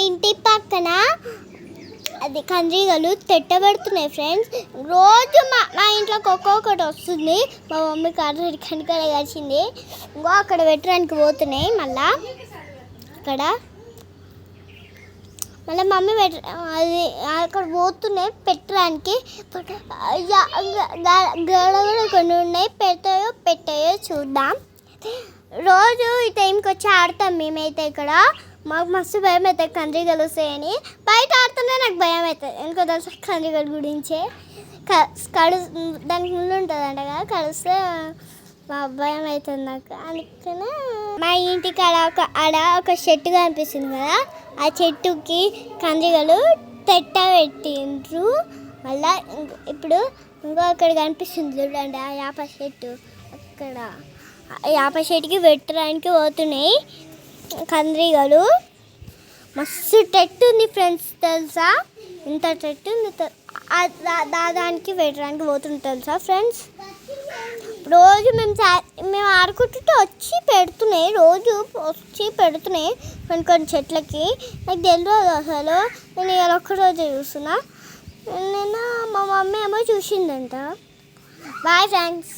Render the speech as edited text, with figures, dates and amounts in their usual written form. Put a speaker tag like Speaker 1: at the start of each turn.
Speaker 1: ఇంటి పక్కన అది కండ్రీగలు తెట్టబడుతున్నాయి ఫ్రెండ్స్. రోజు మా ఇంట్లోకి ఒక్కొక్కటి వస్తుంది. మా మమ్మీ కారు కనుక కలిసింది. ఇంకో అక్కడ పెట్టడానికి పోతున్నాయి. మళ్ళీ మమ్మీ అది అక్కడ పోతున్నాయి పెట్టడానికి. గడ కూడా కొన్ని ఉన్నాయి. పెట్టాయో చూద్దాం. రోజు ఈ టైంకి వచ్చి ఆడతాం మేమైతే. ఇక్కడ మాకు మస్తు భయం అవుతుంది కండ్రీగలు వస్తాయని. బయట ఆడుతుంటే నాకు భయం అవుతుంది. ఎందుకో తెలుసా కండ్రీగల గురించే. దానికి ముందు ఉంటుందంట కదా, కలుస్తే భయం అవుతుంది నాకు. అందుకనే మా ఇంటికి ఆడ ఒక చెట్టు కనిపిస్తుంది కదా, ఆ చెట్టుకి కండ్రీగలు పెట్టిండ్రు. మళ్ళీ ఇప్పుడు అక్కడ కనిపిస్తుంది చూడండి ఆ వేప చెట్టు. అక్కడ వేప చెట్టుకి పెట్టడానికి పోతున్నాయి కండ్రీగలు. మస్తు టెట్టు ఉంది ఫ్రెండ్స్ తెలుసా. ఇంత టెట్టు ఉంది. దానికి పెట్టడానికి పోతుంది తెలుసా ఫ్రెండ్స్. రోజు మేము ఆడుకుంటుంటే వచ్చి పెడుతున్నాయి. రోజు వచ్చి పెడుతున్నాయి కొన్ని చెట్లకి. నాకు తెలియదు అసలు. నేను ఇలా ఒక్కరోజు చూస్తున్నా. మా మమ్మీ ఏమో చూసిందంట. Bye friends.